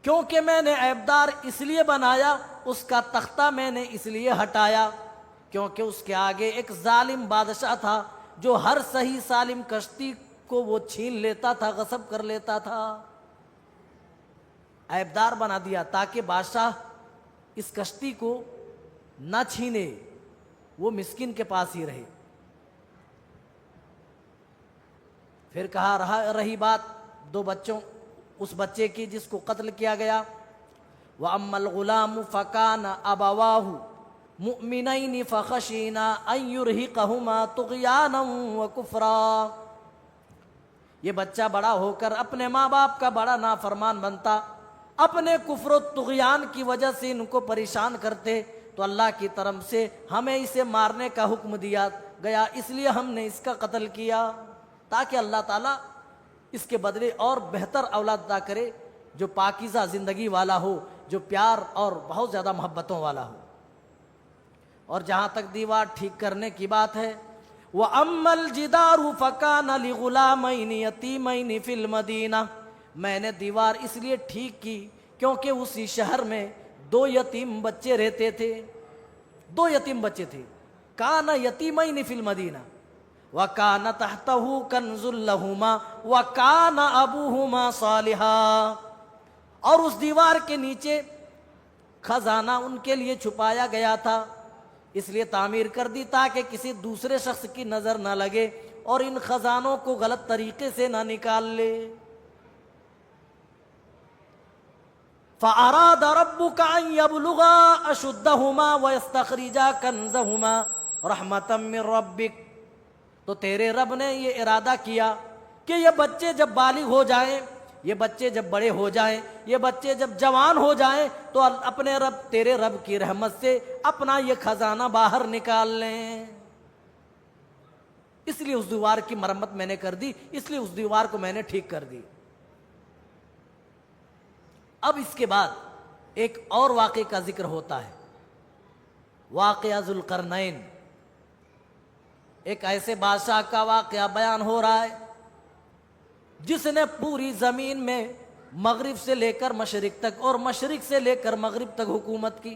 کیونکہ میں نے عیبدار اس لیے بنایا، اس کا تختہ میں نے اس لیے ہٹایا کیونکہ اس کے آگے ایک ظالم بادشاہ تھا جو ہر صحیح سالم کشتی کو وہ چھین لیتا تھا، غصب کر لیتا تھا۔ عیبدار بنا دیا تاکہ بادشاہ اس کشتی کو نہ چھینے، وہ مسکین کے پاس ہی رہے۔ پھر کہا رہی بات دو بچوں، اس بچے کی جس کو قتل کیا گیا، وَأَمَّا الْغُلَامُ فَكَانَ أَبَوَاهُ مُؤْمِنَيْنِ فَخَشِينَا أَن يُرْهِقَهُمَا طُغْيَانًا وَكُفْرًا۔ یہ بچہ بڑا ہو کر اپنے ماں باپ کا بڑا نافرمان بنتا، اپنے کفر و طغیان کی وجہ سے ان کو پریشان کرتے، تو اللہ کی طرف سے ہمیں اسے مارنے کا حکم دیا گیا، اس لیے ہم نے اس کا قتل کیا تاکہ اللہ تعالیٰ اس کے بدلے اور بہتر اولاد عطا کرے جو پاکیزہ زندگی والا ہو، جو پیار اور بہت زیادہ محبتوں والا ہو۔ اور جہاں تک دیوار ٹھیک کرنے کی بات ہے، وَأَمَّا الْجِدَارُ فَكَانَ لِغُلَامَيْنِ يَتِيمَيْنِ فِي الْمَدِينَةِ، میں نے دیوار اس لیے ٹھیک کی کیونکہ اسی شہر میں دو یتیم بچے رہتے تھے، دو یتیم بچے تھے۔ کان یتیمین فی المدینہ وکان تحتہ کنز لہما وکان ابوہما صالحا، اور اس دیوار کے نیچے خزانہ ان کے لیے چھپایا گیا تھا، اس لیے تعمیر کر دی تاکہ کسی دوسرے شخص کی نظر نہ لگے اور ان خزانوں کو غلط طریقے سے نہ نکال لے۔ فَأَرَادَ رَبُّكَ أَن يَبْلُغَا أَشُدَّهُمَا وَيَسْتَخْرِجَا كَنزَهُمَا رَحْمَةً مِّن رَبِّكَ، تو تیرے رب نے یہ ارادہ کیا کہ یہ بچے جب بالغ ہو جائیں، یہ بچے جب بڑے ہو جائیں، یہ بچے جب جوان ہو جائیں تو اپنے رب تیرے رب کی رحمت سے اپنا یہ خزانہ باہر نکال لیں۔ اس لیے اس دیوار کی مرمت میں نے کر دی، اس لیے اس دیوار کو میں نے ٹھیک کر دی۔ اب اس کے بعد ایک اور واقعے کا ذکر ہوتا ہے، واقعہ ذوالقرنین۔ ایک ایسے بادشاہ کا واقعہ بیان ہو رہا ہے جس نے پوری زمین میں مغرب سے لے کر مشرق تک اور مشرق سے لے کر مغرب تک حکومت کی،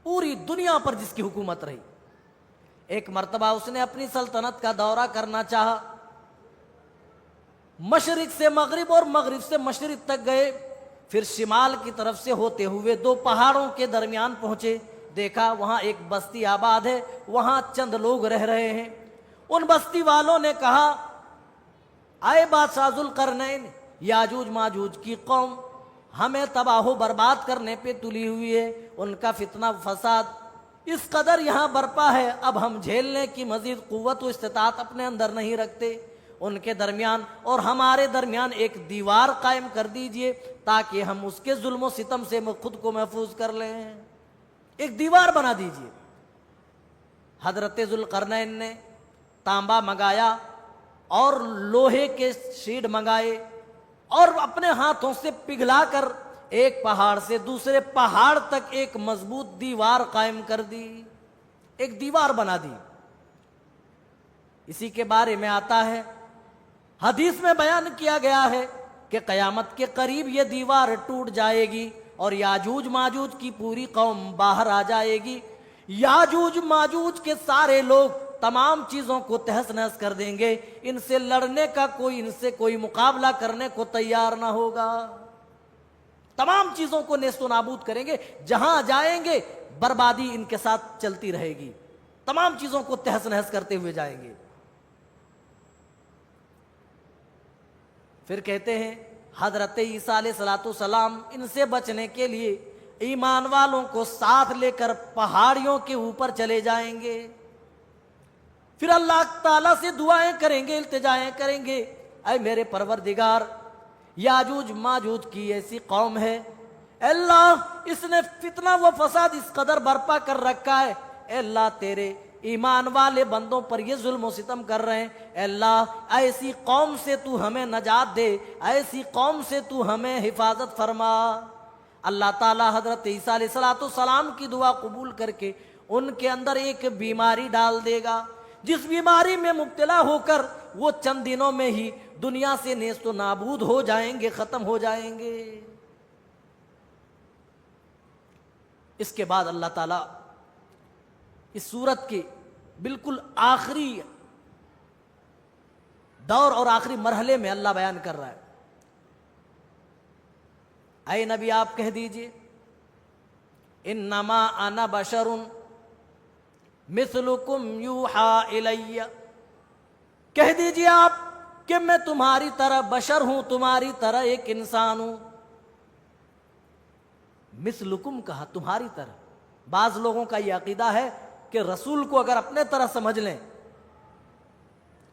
پوری دنیا پر جس کی حکومت رہی۔ ایک مرتبہ اس نے اپنی سلطنت کا دورہ کرنا چاہا، مشرق سے مغرب اور مغرب سے مشرق تک گئے، پھر شمال کی طرف سے ہوتے ہوئے دو پہاڑوں کے درمیان پہنچے، دیکھا وہاں ایک بستی آباد ہے، وہاں چند لوگ رہ رہے ہیں۔ ان بستی والوں نے کہا، آئے بادشاہ ذوالقرنین، یاجوج ماجوج کی قوم ہمیں تباہ و برباد کرنے پہ تلی ہوئی ہے، ان کا فتنہ فساد اس قدر یہاں برپا ہے، اب ہم جھیلنے کی مزید قوت و استطاعت اپنے اندر نہیں رکھتے، ان کے درمیان اور ہمارے درمیان ایک دیوار قائم کر دیجئے تاکہ ہم اس کے ظلم و ستم سے خود کو محفوظ کر لیں، ایک دیوار بنا دیجئے۔ حضرت ذوالقرنین نے تانبا منگایا اور لوہے کے شیڈ منگائے اور اپنے ہاتھوں سے پگھلا کر ایک پہاڑ سے دوسرے پہاڑ تک ایک مضبوط دیوار قائم کر دی، ایک دیوار بنا دی۔ اسی کے بارے میں آتا ہے، حدیث میں بیان کیا گیا ہے کہ قیامت کے قریب یہ دیوار ٹوٹ جائے گی اور یاجوج ماجوج کی پوری قوم باہر آ جائے گی۔ یاجوج ماجوج کے سارے لوگ تمام چیزوں کو تہس نہس کر دیں گے، ان سے لڑنے کا ان سے کوئی مقابلہ کرنے کو تیار نہ ہوگا، تمام چیزوں کو نیست و نابود کریں گے، جہاں جائیں گے بربادی ان کے ساتھ چلتی رہے گی، تمام چیزوں کو تہس نہس کرتے ہوئے جائیں گے۔ پھر کہتے ہیں حضرت عیسیٰ علیہ السلام ان سے بچنے کے لیے ایمان والوں کو ساتھ لے کر پہاڑیوں کے اوپر چلے جائیں گے، پھر اللہ تعالیٰ سے دعائیں کریں گے، التجائیں کریں گے، اے میرے پروردگار، یاجوج ماجوج کی ایسی قوم ہے، اے اللہ اس نے فتنہ و فساد اس قدر برپا کر رکھا ہے، اے اللہ تیرے ایمان والے بندوں پر یہ ظلم و ستم کر رہے ہیں، اے اللہ ایسی قوم سے تو ہمیں نجات دے، ایسی قوم سے تو ہمیں حفاظت فرما۔ اللہ تعالیٰ حضرت عیسیٰ علیہ السلام کی دعا قبول کر کے ان کے اندر ایک بیماری ڈال دے گا، جس بیماری میں مبتلا ہو کر وہ چند دنوں میں ہی دنیا سے نیست و نابود ہو جائیں گے، ختم ہو جائیں گے۔ اس کے بعد اللہ تعالیٰ اس سورت کے بالکل آخری دور اور آخری مرحلے میں اللہ بیان کر رہا ہے، اے نبی آپ کہہ دیجئے انما انا بشر مثلکم یوحی الی، کہہ دیجئے آپ کہ میں تمہاری طرح بشر ہوں، تمہاری طرح ایک انسان ہوں۔ مثلکم کہا، تمہاری طرح۔ بعض لوگوں کا یہ عقیدہ ہے کہ رسول کو اگر اپنے طرح سمجھ لیں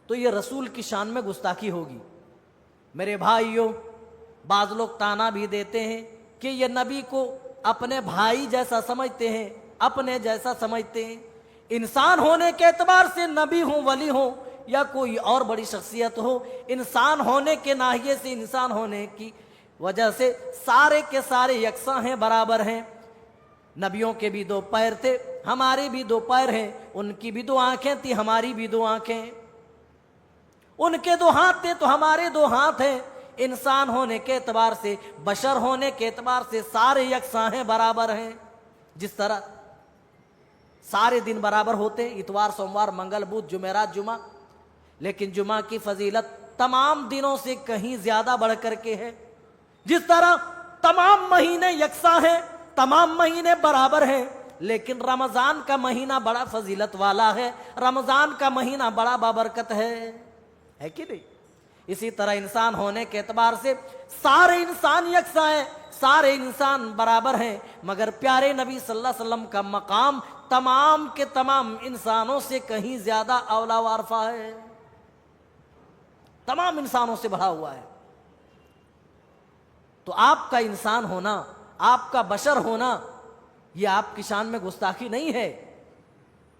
تو یہ رسول کی شان میں گستاخی ہوگی۔ میرے بھائیوں، بعض لوگ طعنہ بھی دیتے ہیں کہ یہ نبی کو اپنے بھائی جیسا سمجھتے ہیں، اپنے جیسا سمجھتے ہیں۔ انسان ہونے کے اعتبار سے نبی ہوں، ولی ہوں یا کوئی اور بڑی شخصیت ہو، انسان ہونے کے ناحیے سے، انسان ہونے کی وجہ سے سارے کے سارے یکساں ہیں، برابر ہیں۔ نبیوں کے بھی دو پیر تھے، ہمارے بھی دو پیر ہیں، ان کی بھی دو آنکھیں تھی، ہماری بھی دو آنکھیں، ان کے دو ہاتھ تھے تو ہمارے دو ہاتھ ہیں۔ انسان ہونے کے اعتبار سے، بشر ہونے کے اعتبار سے سارے یکساں ہیں، برابر ہیں۔ جس طرح سارے دن برابر ہوتے ہیں، اتوار، سوموار، منگل، بدھ، جمعرات، جمعہ، لیکن جمعہ کی فضیلت تمام دنوں سے کہیں زیادہ بڑھ کر کے ہے۔ جس طرح تمام مہینے یکساں ہیں، تمام مہینے برابر ہیں، لیکن رمضان کا مہینہ بڑا فضیلت والا ہے، رمضان کا مہینہ بڑا بابرکت ہے کہ نہیں؟ اسی طرح انسان ہونے کے اعتبار سے سارے انسان یکساں ہیں، سارے انسان برابر ہیں، مگر پیارے نبی صلی اللہ علیہ وسلم کا مقام تمام کے تمام انسانوں سے کہیں زیادہ اولا و عرفہ ہے، تمام انسانوں سے بڑھا ہوا ہے۔ تو آپ کا انسان ہونا، آپ کا بشر ہونا، یہ آپ کی شان میں گستاخی نہیں ہے،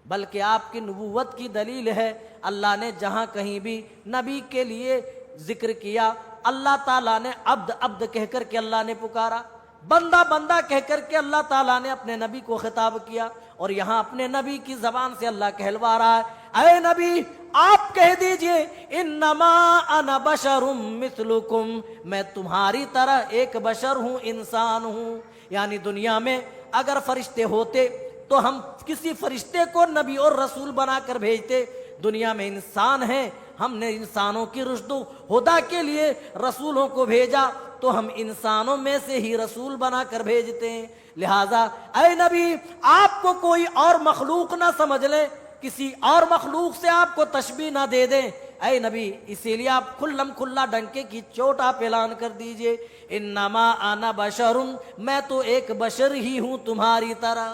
بلکہ آپ کی نبوت کی دلیل ہے۔ اللہ نے جہاں کہیں بھی نبی کے لیے ذکر کیا، اللہ تعالیٰ نے عبد عبد کہہ کر کے اللہ نے پکارا، بندہ بندہ کہہ کر کے اللہ تعالیٰ نے اپنے نبی کو خطاب کیا، اور یہاں اپنے نبی کی زبان سے اللہ کہلوا رہا ہے، اے نبی آپ کہہ دیجئے انما انا بشر مثلکم، میں تمہاری طرح ایک بشر ہوں، انسان ہوں۔ یعنی دنیا میں اگر فرشتے ہوتے تو ہم کسی فرشتے کو نبی اور رسول بنا کر بھیجتے، دنیا میں انسان ہیں، ہم نے انسانوں کی رشد و ہدا کے لیے رسولوں کو بھیجا، تو ہم انسانوں میں سے ہی رسول بنا کر بھیجتے ہیں۔ لہٰذا اے نبی آپ کو کوئی اور مخلوق نہ سمجھ لیں، کسی اور مخلوق سے آپ کو تشبیہ نہ دے دیں، اے نبی اسی لیے آپ کھلم کھلا ڈنکے کی چوٹ آپ اعلان کر دیجئے، انما انا بشر، میں تو ایک بشر ہی ہوں تمہاری طرح۔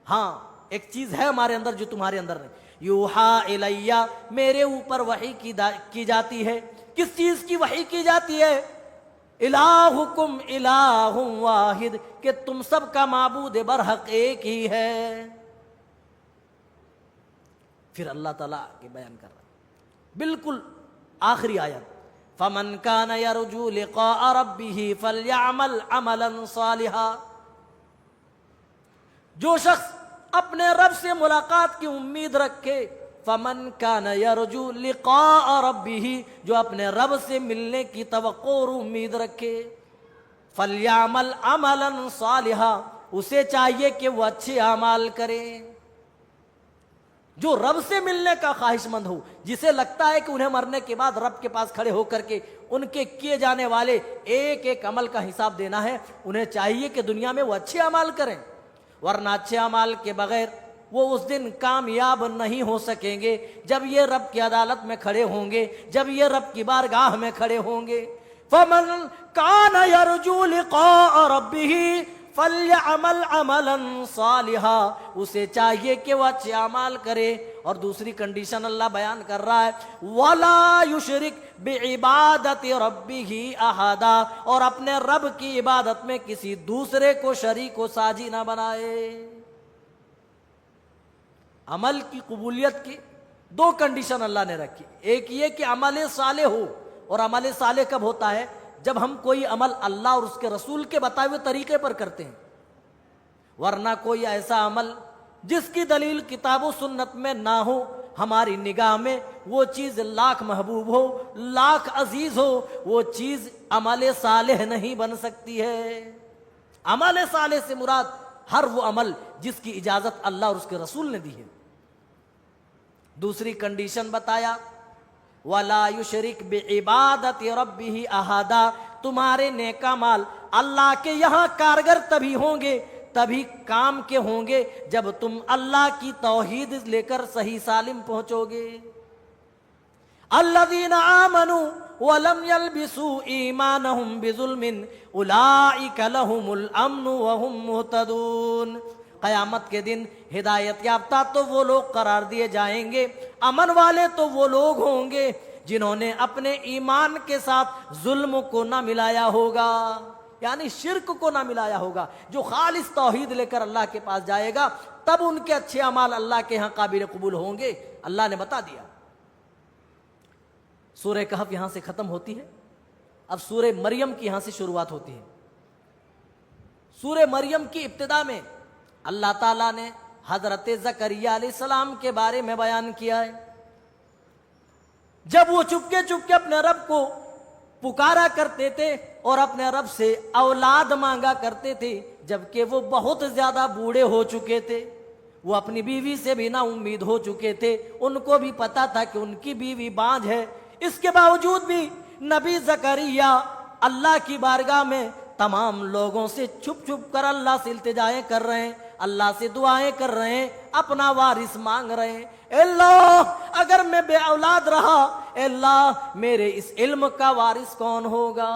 ہاں ایک چیز ہے ہمارے اندر جو تمہارے اندر نہیں، یوحی الیہ، میرے اوپر وحی کی جاتی ہے۔ کس چیز کی وحی کی جاتی ہے؟ الہکم الہ واحد، کہ تم سب کا معبود برحق ایک ہی ہے۔ پھر اللہ تعالیٰ کے بیان کر رہا ہے بالکل آخری آیت، فمن کان یرجو لقاء ربہ فلیعمل عملا صالحا، جو شخص اپنے رب سے ملاقات کی امید رکھے، فمن کان یرجو لقاء ربہ، جو اپنے رب سے ملنے کی توقع اور امید رکھے، فلیعمل عملا صالحا، اسے چاہیے کہ وہ اچھے اعمال کرے۔ جو رب سے ملنے کا خواہش مند ہو، جسے لگتا ہے کہ انہیں مرنے کے بعد رب کے پاس کھڑے ہو کر کے ان کے کیے جانے والے ایک ایک عمل کا حساب دینا ہے، انہیں چاہیے کہ دنیا میں وہ اچھے اعمال کریں، ورنہ اچھے اعمال کے بغیر وہ اس دن کامیاب نہیں ہو سکیں گے، جب یہ رب کی عدالت میں کھڑے ہوں گے، جب یہ رب کی بارگاہ میں کھڑے ہوں گے۔ فمن کان یرجو لقاء ربہ فلیعمل عملا صالحا، اسے چاہیے کہ وہ اچھے اعمال کرے۔ اور دوسری کنڈیشن اللہ بیان کر رہا ہے، ولا یشرک بعبادت ربہ احدا، اور اپنے رب کی عبادت میں کسی دوسرے کو شریک و ساجی نہ بنائے۔ عمل کی قبولیت کی دو کنڈیشن اللہ نے رکھی، ایک یہ کہ عمل صالح ہو، اور عمل صالح کب ہوتا ہے؟ جب ہم کوئی عمل اللہ اور اس کے رسول کے بتائے ہوئے طریقے پر کرتے ہیں، ورنہ کوئی ایسا عمل جس کی دلیل کتاب و سنت میں نہ ہو، ہماری نگاہ میں وہ چیز لاکھ محبوب ہو، لاکھ عزیز ہو، وہ چیز عمل صالح نہیں بن سکتی ہے۔ عمل صالح سے مراد ہر وہ عمل جس کی اجازت اللہ اور اس کے رسول نے دی ہے۔ دوسری کنڈیشن بتایا وَلَا يُشْرِكْ بِعِبَادَةِ رَبِّهِ أَحَدًا، تمہارے نیک اعمال اللہ کے یہاں کارگر تبھی ہوں گے، تبھی کام کے ہوں گے جب تم اللہ کی توحید لے کر صحیح سالم پہنچو گے۔ الذین آمنوا ولم يلبسوا ایمانہم بظلم اولئک لہم الامن وہم مہتدون۔ قیامت کے دن ہدایت یافتہ تو وہ لوگ قرار دیے جائیں گے، امن والے تو وہ لوگ ہوں گے جنہوں نے اپنے ایمان کے ساتھ ظلم کو نہ ملایا ہوگا، یعنی شرک کو نہ ملایا ہوگا۔ جو خالص توحید لے کر اللہ کے پاس جائے گا تب ان کے اچھے اعمال اللہ کے ہاں قابل قبول ہوں گے۔ اللہ نے بتا دیا۔ سورہ کہف یہاں سے ختم ہوتی ہے، اب سورہ مریم کی یہاں سے شروعات ہوتی ہے۔ سورہ مریم کی ابتدا میں اللہ تعالیٰ نے حضرت زکریا علیہ السلام کے بارے میں بیان کیا ہے۔ جب وہ چپکے اپنے رب کو پکارا کرتے تھے اور اپنے رب سے اولاد مانگا کرتے تھے، جبکہ وہ بہت زیادہ بوڑھے ہو چکے تھے، وہ اپنی بیوی سے بھی نا امید ہو چکے تھے، ان کو بھی پتا تھا کہ ان کی بیوی بانجھ ہے۔ اس کے باوجود بھی نبی زکریا اللہ کی بارگاہ میں تمام لوگوں سے چھپ کر اللہ سے التجائیں کر رہے ہیں، اللہ سے دعائیں کر رہے ہیں، اپنا وارث مانگ رہے ہیں۔ اے اللہ اگر میں بے اولاد رہا، اے اللہ میرے اس علم کا وارث کون ہوگا؟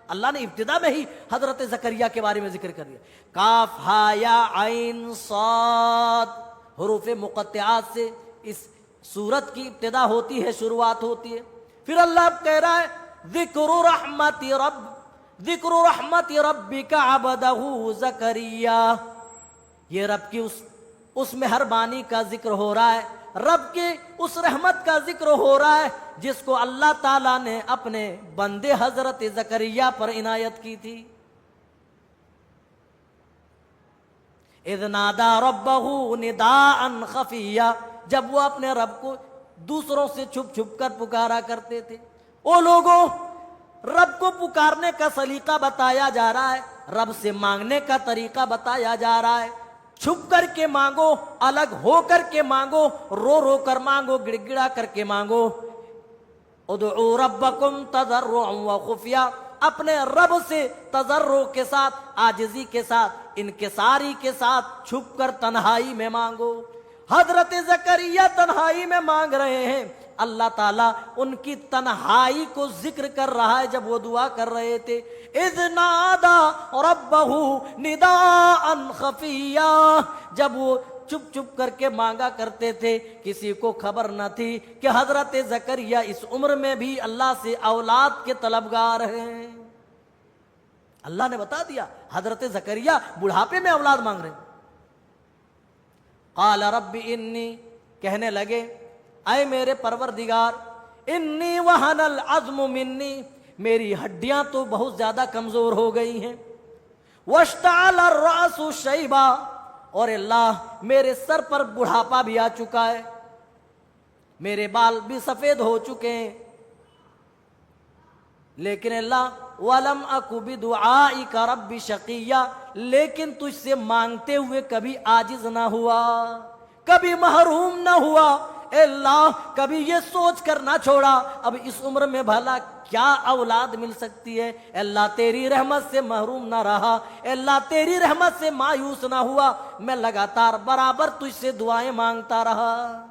اللہ نے ابتدا میں ہی حضرت زکریا کے بارے میں ذکر کر دیا۔ کاف ہا یا عین صاد، حروف مقطعات سے اس سورت کی ابتدا ہوتی ہے، شروعات ہوتی ہے۔ پھر اللہ اب کہہ رہا ہے ذکر رحمت ربک عبدہ زکریا، یہ رب کی اس مہربانی کا ذکر ہو رہا ہے، رب کے اس رحمت کا ذکر ہو رہا ہے جس کو اللہ تعالیٰ نے اپنے بندے حضرت زکریا پر عنایت کی تھی۔ اذ نادا ربہ نداء خفیا، جب وہ اپنے رب کو دوسروں سے چھپ کر پکارا کرتے تھے۔ وہ لوگوں، رب کو پکارنے کا سلیقہ بتایا جا رہا ہے، رب سے مانگنے کا طریقہ بتایا جا رہا ہے۔ چھپ کر کے مانگو، الگ ہو کر کے مانگو، رو کر مانگو، گڑ گڑا کر کے مانگو۔ ادعوا ربکم تضرعا وخفیا، اپنے رب سے تضرع کے ساتھ، عاجزی کے ساتھ، انکساری کے ساتھ چھپ کر تنہائی میں مانگو۔ حضرت زکریا تنہائی میں مانگ رہے ہیں، اللہ تعالیٰ ان کی تنہائی کو ذکر کر رہا ہے جب وہ دعا کر رہے تھے۔ اذ نادا ربہ نداء خفیا، جب وہ چھپ کر کے مانگا کرتے تھے، کسی کو خبر نہ تھی کہ حضرت زکریا اس عمر میں بھی اللہ سے اولاد کے طلبگار ہیں۔ اللہ نے بتا دیا حضرت زکریا بڑھاپے میں اولاد مانگ رہے ہیں۔ قال رب انی، کہنے لگے اے میرے پروردگار، انی وہن العظم منی، میری ہڈیاں تو بہت زیادہ کمزور ہو گئی ہیں، واشتعل الرأس شیبا، اور اللہ میرے سر پر بڑھاپا بھی آ چکا ہے، میرے بال بھی سفید ہو چکے ہیں، لیکن اللہ وَلَمْ أَكُ بِدُعَائِكَ رَبِّ شَقِيًّا، لیکن تجھ سے مانگتے ہوئے کبھی عاجز نہ ہوا، کبھی محروم نہ ہوا۔ اے اللہ کبھی یہ سوچ کر نہ چھوڑا اب اس عمر میں بھلا کیا اولاد مل سکتی ہے۔ اے اللہ تیری رحمت سے محروم نہ رہا، اے اللہ تیری رحمت سے مایوس نہ ہوا، میں لگاتار برابر تجھ سے دعائیں مانگتا رہا۔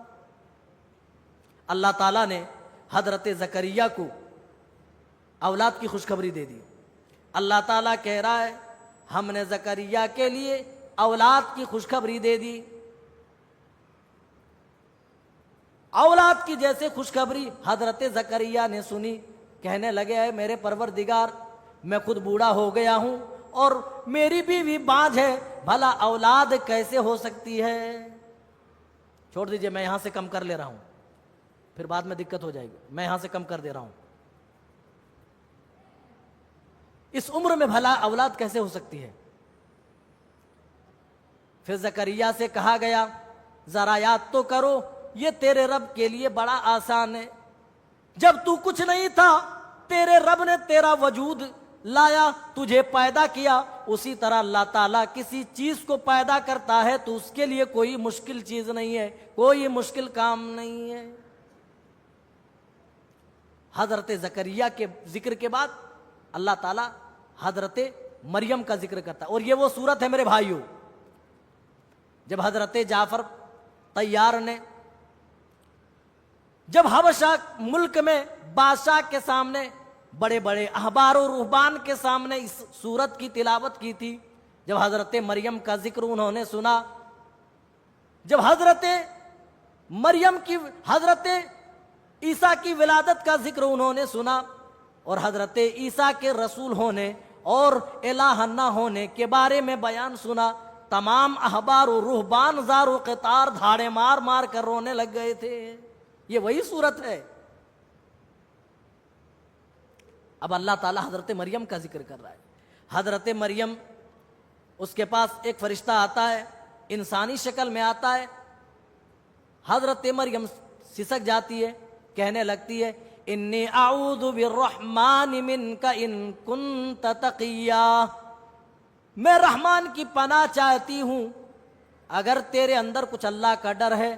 اللہ تعالیٰ نے حضرت زکریا کو اولاد کی خوشخبری دے دی۔ اللہ تعالیٰ کہہ رہا ہے ہم نے زکریا کے لیے اولاد کی خوشخبری دے دی۔ اولاد کی جیسے خوشخبری حضرت زکریا نے سنی، کہنے لگے اے میرے پروردگار، میں خود بوڑھا ہو گیا ہوں اور میری بیوی بانجھ ہے، بھلا اولاد کیسے ہو سکتی ہے؟ چھوڑ دیجئے، میں یہاں سے کم کر لے رہا ہوں، پھر بعد میں دقت ہو جائے گی، میں یہاں سے کم کر دے رہا ہوں۔ اس عمر میں بھلا اولاد کیسے ہو سکتی ہے؟ پھر زکریا سے کہا گیا ذرا یاد تو کرو، یہ تیرے رب کے لیے بڑا آسان ہے، جب تو کچھ نہیں تھا تیرے رب نے تیرا وجود لایا تجھے پیدا کیا، اسی طرح اللہ تعالیٰ کسی چیز کو پیدا کرتا ہے تو اس کے لیے کوئی مشکل چیز نہیں ہے، کوئی مشکل کام نہیں ہے۔ حضرت زکریا کے ذکر کے بعد اللہ تعالیٰ حضرت مریم کا ذکر کرتا ہے، اور یہ وہ صورت ہے میرے بھائیوں جب حضرت جعفر طیار نے جب حبشہ ملک میں بادشاہ کے سامنے بڑے بڑے احبار و رہبان کے سامنے اس سورت کی تلاوت کی تھی، جب حضرت مریم کا ذکر انہوں نے سنا، جب حضرت مریم کی حضرت عیسیٰ کی ولادت کا ذکر انہوں نے سنا، اور حضرت عیسیٰ کے رسول ہونے اور الہ نہ ہونے کے بارے میں بیان سنا، تمام احبار و رہبان زار و قطار دھاڑے مار مار کر رونے لگ گئے تھے۔ یہ وہی صورت ہے۔ اب اللہ تعالیٰ حضرت مریم کا ذکر کر رہا ہے۔ حضرت مریم، اس کے پاس ایک فرشتہ آتا ہے، انسانی شکل میں آتا ہے۔ حضرت مریم سسک جاتی ہے، کہنے لگتی ہے انی اعوذ بالرحمن منک ان کنت تقیا، میں رحمان کی پناہ چاہتی ہوں اگر تیرے اندر کچھ اللہ کا ڈر ہے،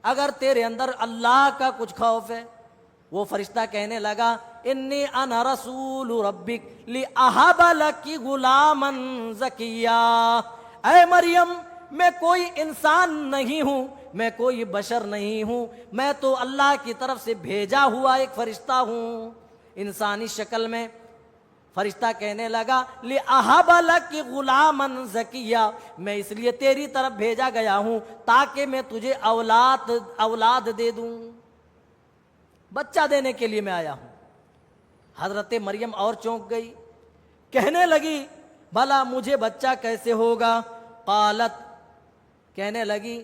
اگر تیرے اندر اللہ کا کچھ خوف ہے۔ وہ فرشتہ کہنے لگا انی انا رسول ربک لاہب لک غلاما زکیا، اے مریم میں کوئی انسان نہیں ہوں، میں کوئی بشر نہیں ہوں، میں تو اللہ کی طرف سے بھیجا ہوا ایک فرشتہ ہوں۔ انسانی شکل میں فرشتہ کہنے لگا لِأَهَبَ لَكِ غُلَامًا زَكِيًّا، میں اس لیے تیری طرف بھیجا گیا ہوں تاکہ میں تجھے اولاد دے دوں، بچہ دینے کے لیے میں آیا ہوں۔ حضرت مریم اور چونک گئی، کہنے لگی بھلا مجھے بچہ کیسے ہوگا؟ قالت، کہنے لگی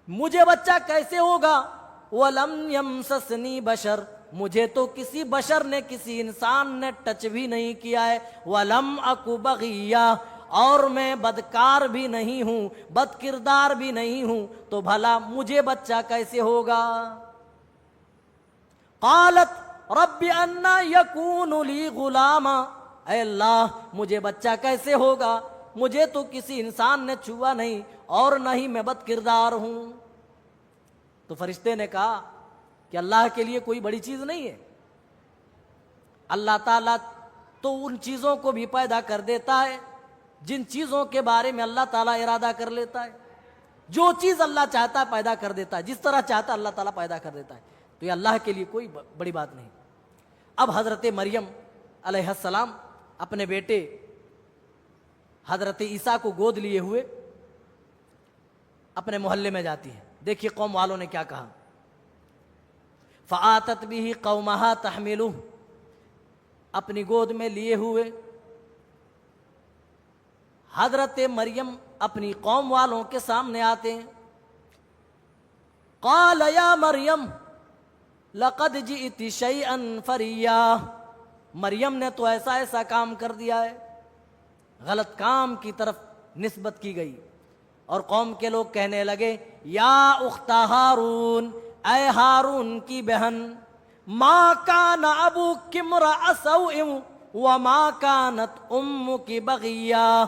مجھے بچہ کیسے ہوگا؟ وَلَمْ يَمْسَسْنِي بَشَرٌ، مجھے تو کسی بشر نے، کسی انسان نے ٹچ بھی نہیں کیا ہے۔ وَلَمْ أَكُ بَغِيًّا، اور میں بدکار بھی نہیں ہوں، بد کردار بھی نہیں ہوں، تو بھلا مجھے بچہ کیسے ہوگا؟ قالت رب انا یکون لی غلاما، اے اللہ مجھے بچہ کیسے ہوگا؟ مجھے تو کسی انسان نے چھوا نہیں اور نہ ہی میں بد کردار ہوں۔ تو فرشتے نے کہا کہ اللہ کے لیے کوئی بڑی چیز نہیں ہے، اللہ تعالیٰ تو ان چیزوں کو بھی پیدا کر دیتا ہے جن چیزوں کے بارے میں اللہ تعالیٰ ارادہ کر لیتا ہے۔ جو چیز اللہ چاہتا ہے پیدا کر دیتا ہے، جس طرح چاہتا ہے اللہ تعالیٰ پیدا کر دیتا ہے، تو یہ اللہ کے لیے کوئی بڑی بات نہیں۔ اب حضرت مریم علیہ السلام اپنے بیٹے حضرت عیسیٰ کو گود لیے ہوئے اپنے محلے میں جاتی ہیں۔ دیکھیے قوم والوں نے کیا کہا، فآتت به قومها تحملہ، اپنی گود میں لیے ہوئے حضرت مریم اپنی قوم والوں کے سامنے آتے ہیں۔ قال یا مریم لقد جئت شیئا فریا، مریم نے تو ایسا ایسا کام کر دیا ہے، غلط کام کی طرف نسبت کی گئی، اور قوم کے لوگ کہنے لگے یا اخت ہارون، اے ہارون کی بہن، ما کان ابوک امرأ سوء وما کانت امک بغیا،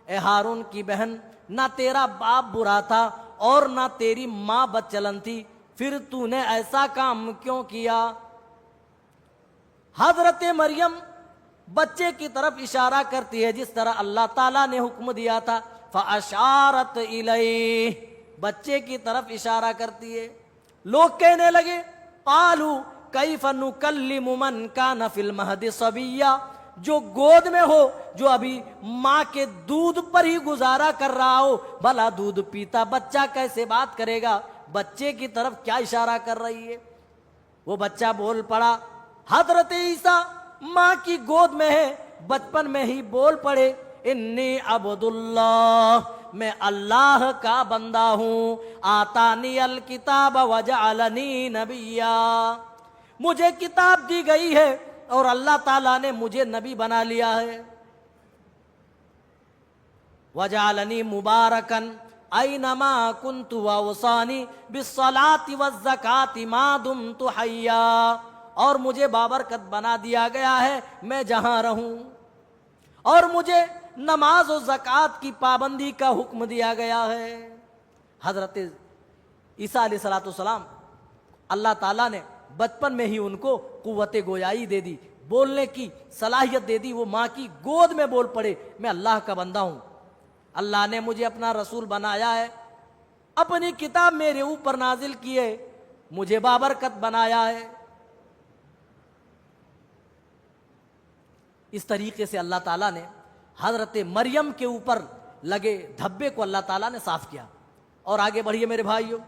اے ہارون کی بہن نہ تیرا باپ برا تھا اور نہ تیری ماں بد چلن تھی، پھر تو نے ایسا کام کیوں کیا؟ حضرت مریم بچے کی طرف اشارہ کرتی ہے جس طرح اللہ تعالیٰ نے حکم دیا تھا، فَأَشَارَتْ إِلَيْهِ، بچے کی طرف اشارہ کرتی ہے۔ لوگ کہنے لگے قالوا کیف نکلم من کان فی المہد صبیا، جو گود میں ہو، جو ابھی ماں کے دودھ پر ہی گزارا کر رہا ہو، بھلا دودھ پیتا بچہ کیسے بات کرے گا؟ بچے کی طرف کیا اشارہ کر رہی ہے؟ وہ بچہ بول پڑا۔ حضرت عیسیٰ ماں کی گود میں ہے، بچپن میں ہی بول پڑے انی عبد اللہ، میں اللہ کا بندہ ہوں، آتانی الکتاب وجعلنی نبیا، مجھے کتاب دی گئی ہے اور اللہ تعالیٰ نے مجھے نبی بنا لیا ہے۔ وجعلنی مبارکن اینما کنت واوصانی بالصلاۃ والزکاۃ ما دمت حیا، اور مجھے بابرکت بنا دیا گیا ہے میں جہاں رہوں، اور مجھے نماز و زکوٰۃ کی پابندی کا حکم دیا گیا ہے۔ حضرت عیسیٰ علیہ السلام اللہ تعالیٰ نے بچپن میں ہی ان کو قوت گویائی دے دی، بولنے کی صلاحیت دے دی، وہ ماں کی گود میں بول پڑے میں اللہ کا بندہ ہوں، اللہ نے مجھے اپنا رسول بنایا ہے، اپنی کتاب میرے اوپر نازل کی ہے، مجھے بابرکت بنایا ہے۔ اس طریقے سے اللہ تعالیٰ نے حضرت مریم کے اوپر لگے دھبے کو اللہ تعالیٰ نے صاف کیا۔ اور آگے بڑھیے میرے بھائیوں،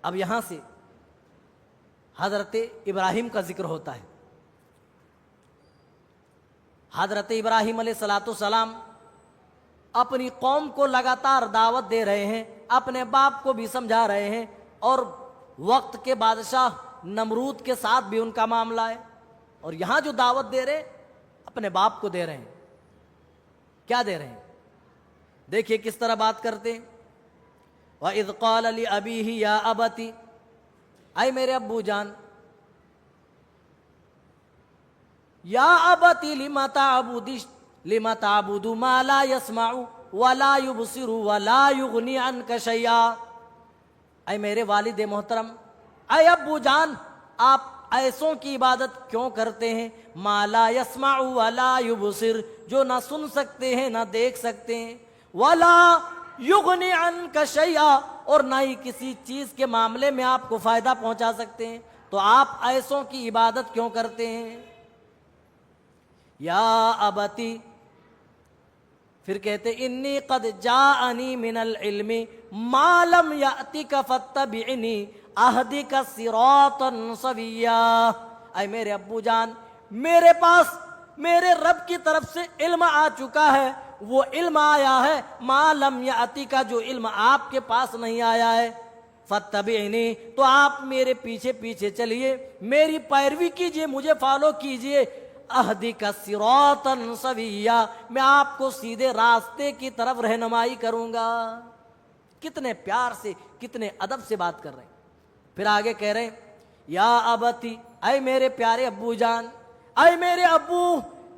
اب یہاں سے حضرت ابراہیم کا ذکر ہوتا ہے۔ حضرت ابراہیم علیہ السلام اپنی قوم کو لگاتار دعوت دے رہے ہیں، اپنے باپ کو بھی سمجھا رہے ہیں، اور وقت کے بادشاہ نمرود کے ساتھ بھی ان کا معاملہ ہے، اور یہاں جو دعوت دے رہے ہیں اپنے باپ کو دے رہے ہیں۔ کیا دے رہے ہیں؟ دیکھیے کس طرح بات کرتے ہیں۔ وَإِذْ قَالَ لِأَبِيهِ يَا أَبَتِ، اے میرے ابو جان، یا ابت لم تعبد ما لا يسمع ولا يبصر ولا يغني عنك شيئا، اے میرے والد محترم، اے ابو جان، آپ ایسوں کی عبادت کیوں کرتے ہیں؟ ما لا يسمع ولا يبصر، جو نہ سن سکتے ہیں نہ دیکھ سکتے ہیں، ولا یغنی عنک شیئا، اور نہ ہی کسی چیز کے معاملے میں آپ کو فائدہ پہنچا سکتے ہیں، تو آپ ایسوں کی عبادت کیوں کرتے ہیں؟ یا ابتی، پھر کہتے انی قد جاءنی من العلم ما لم یأتک فاتبعنی اہدک صراطا سویا، اے میرے ابو جان، میرے پاس میرے رب کی طرف سے علم آ چکا ہے، وہ علم آیا ہے ما لم یأتک، جو علم آپ کے پاس نہیں آیا ہے، فاتبعنی، تو آپ میرے پیچھے پیچھے چلیے، میری پیروی کیجئے، مجھے فالو کیجئے، اہدک صراطا سویا، میں آپ کو سیدھے راستے کی طرف رہنمائی کروں گا۔ کتنے پیار سے کتنے ادب سے بات کر رہے ہیں۔ پھر آگے کہہ رہے ہیں یا ابتی، اے میرے پیارے ابو جان، اے میرے ابو،